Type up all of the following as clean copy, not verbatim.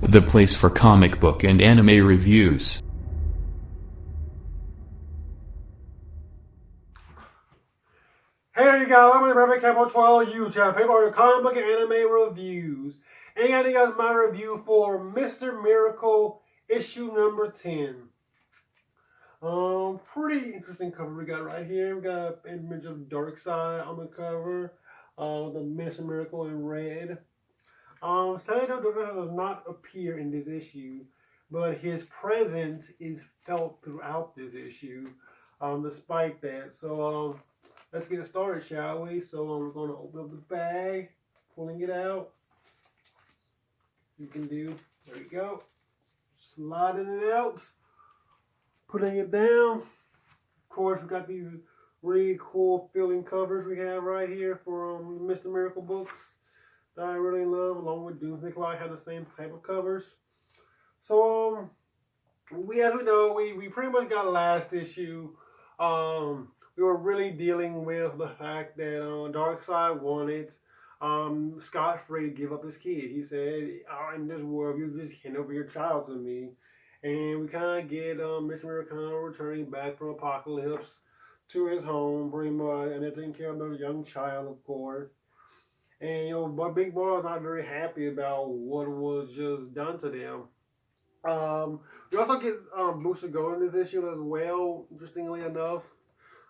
the place for comic book and anime reviews. Hey you guys, I'm the Perfect Capital 12 YouTube. Here are your comic book and anime reviews. And I got my review for Mr. Miracle issue number 10. Pretty interesting cover we got right here. We got an image of Darkseid on the cover. The Mr. Miracle in red. Sato does not appear in this issue, but his presence is felt throughout this issue, despite that. So, let's get started, shall we? So, we're going to open up the bag, pulling it out. You can do, there you go, sliding it out, putting it down. Of course, we got these really cool feeling covers we have right here for Mr. Miracle books that I really love, along with Doom Nikolai have the same type of covers. So, as we know, we pretty much got last issue. We were really dealing with the fact that Darkseid wanted Scott Free to give up his kid. He said, in this world, you just hand over your child to me. And we kind of get Mr. Miracle returning back from Apocalypse to his home, pretty much, and they're taking care of the young child, of course. And, but Big Boy was not very happy about what was just done to them. We also get Booster Gold in this issue as well, interestingly enough.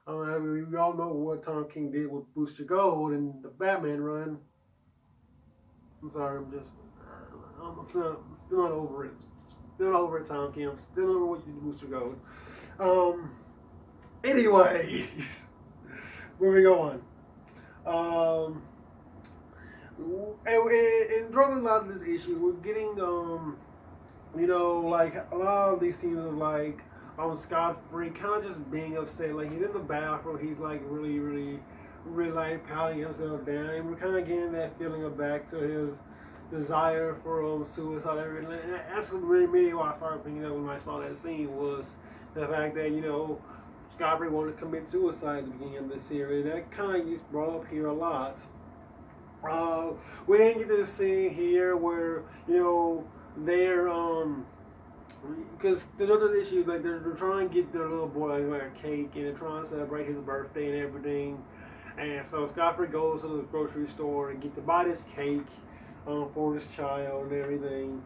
We all know what Tom King did with Booster Gold in the Batman run. I'm sorry, I'm still not over it. Still not over it, Tom King. I'm still not over what you did with Booster Gold. Anyways, moving on. And throughout a lot of this issue, we're getting, like a lot of these scenes of like, Scott Free kind of just being upset. Like he's in the bathroom, he's like really like pouting himself down, and we're kind of getting that feeling of back to his desire for suicide. And that's what really made me what I started thinking of when I saw that scene was the fact that Scott Free wanted to commit suicide at the beginning of the series. That kind of gets brought up here a lot. We didn't get this scene here where they're because there's other issues, like they're trying to get their little boy like a cake, and they're trying to celebrate his birthday and everything. And so Scott Free goes to the grocery store and get to buy this cake for this child and everything.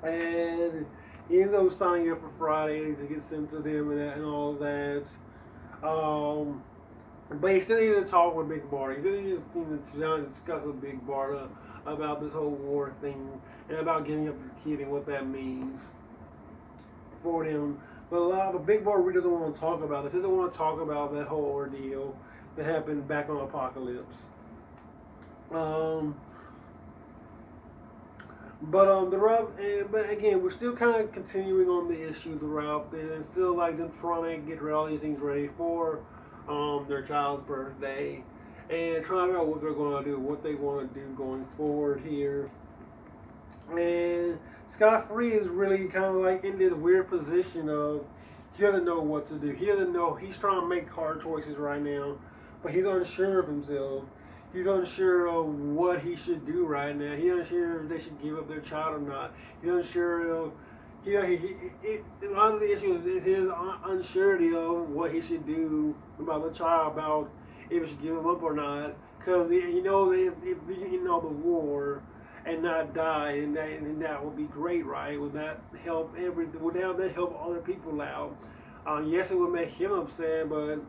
And he ends up signing up for Friday to get sent to them and all of that. But he still needed to talk with Big Bart. He still needed to discuss with Big Bart about this whole war thing and about getting up your kid and what that means for them. But Big Bart really doesn't want to talk about this. He doesn't want to talk about that whole ordeal that happened back on Apocalypse. But again, we're still kind of continuing on the issue throughout, and still like them trying to get all these things ready for their child's birthday, and trying to figure out what they're going to do, what they want to do going forward here. And Scott Free is really kind of like in this weird position of he doesn't know what to do. He doesn't know. He's trying to make hard choices right now, but he's unsure of himself. He's unsure of what he should do right now. He's unsure if they should give up their child or not. He's unsure of a lot of the issues is his unsurety of what he should do about the child, about if he should give him up or not. Because if we can end all the war and not die, and that would be great, right? Would that help would that help other people out? Yes, it would make him upset, but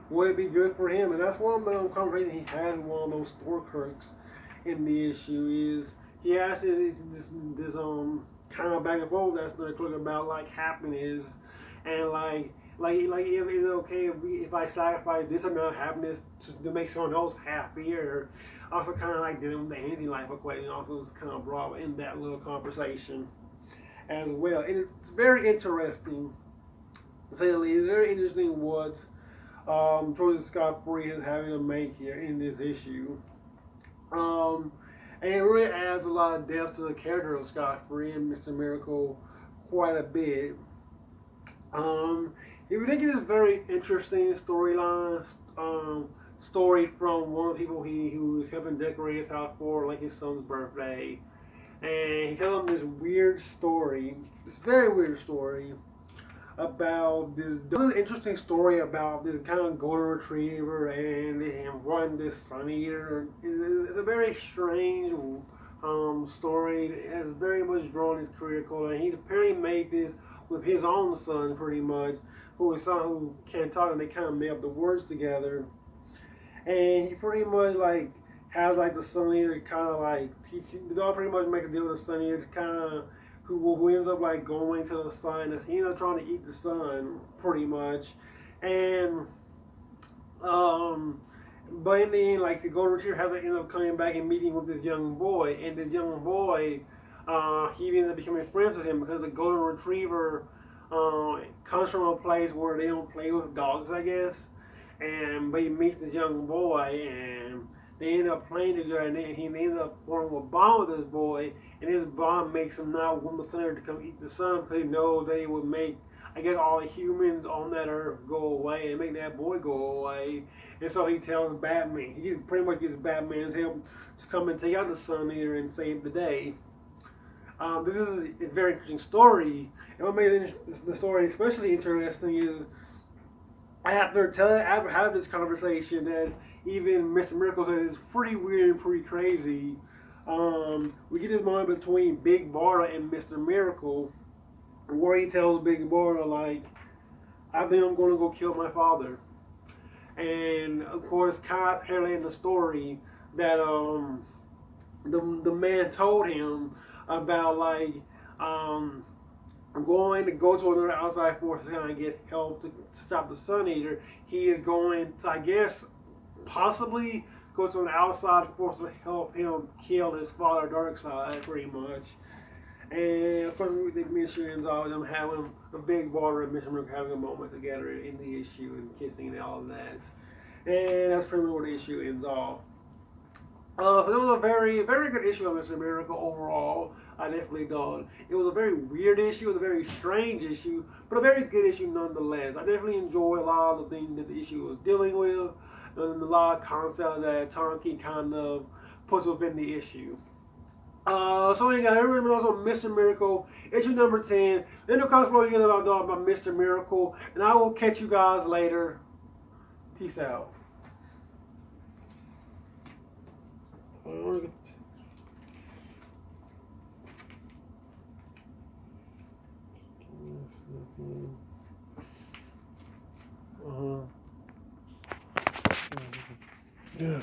would it be good for him? And that's one of the conversations he had with one of those store clerks in the issue is he asked this kind of back and forth that's the clerk about like happiness and like if it's okay if I sacrifice this amount of happiness to make someone else happier. Also kind of like dealing with the anti-life equation also was kind of brought in that little conversation as well. And it's very interesting, to say the least. It's very interesting what choices Scott Free is having to make here in this issue. And it really adds a lot of depth to the character of Scott Free and Mr. Miracle quite a bit. If you think it is a very interesting storyline, story from one of the people who was helping decorate his house for like his son's birthday. and he tells him this weird story, this very weird story about this interesting story about this kind of golden retriever and him running this sun eater. It's a very strange story. It has very much drawn his career color, and he apparently made this with his own son, pretty much, who is son who can't talk, and they kind of made up the words together. And he pretty much like has like the sun eater kind of like the dog pretty much make a deal with the sun eater kind of who ends up like going to the sun. He ends up trying to eat the sun pretty much, and but in the end, like the golden retriever has to end up coming back and meeting with this young boy, and this young boy, he ends up becoming friends with him because the golden retriever comes from a place where they don't play with dogs, I guess. And but he meets this young boy, and they end up playing together, and he ends up forming a bond with this boy, and his bond makes him now want the sun to come eat the sun because he knows that it would make, I guess, all the humans on that earth go away and make that boy go away. And so he tells Batman, he pretty much gets Batman's help to come and take out the Sun Eater and save the day. This is a very interesting story. And what made the story especially interesting is after having this conversation that even Mr. Miracle says is pretty weird and pretty crazy, we get this moment between Big Barda and Mr. Miracle where he tells Big Barda, like, I think I'm going to go kill my father. And of course, kind of apparently in the story that the man told him about like going to go to another outside force to kind of get help to stop the Sun Eater. He is going to, I guess, possibly go to an outside force to help him kill his father, Darkseid, pretty much. And of course, the mission ends off with them having a Big Barda and Mr. Miracle having a moment together in the issue and kissing and all of that. And that's pretty much where the issue ends off. So it was a very, very good issue of Mr. Miracle overall. I definitely thought it was a very weird issue, it was a very strange issue, but a very good issue nonetheless. I definitely enjoy a lot of the things that the issue was dealing with, and a lot of concepts that Tom King kind of puts within the issue. So anyway, everybody knows on Mr. Miracle, issue number 10. Then no comments below again about Mr. Miracle, and I will catch you guys later. Peace out. Yeah.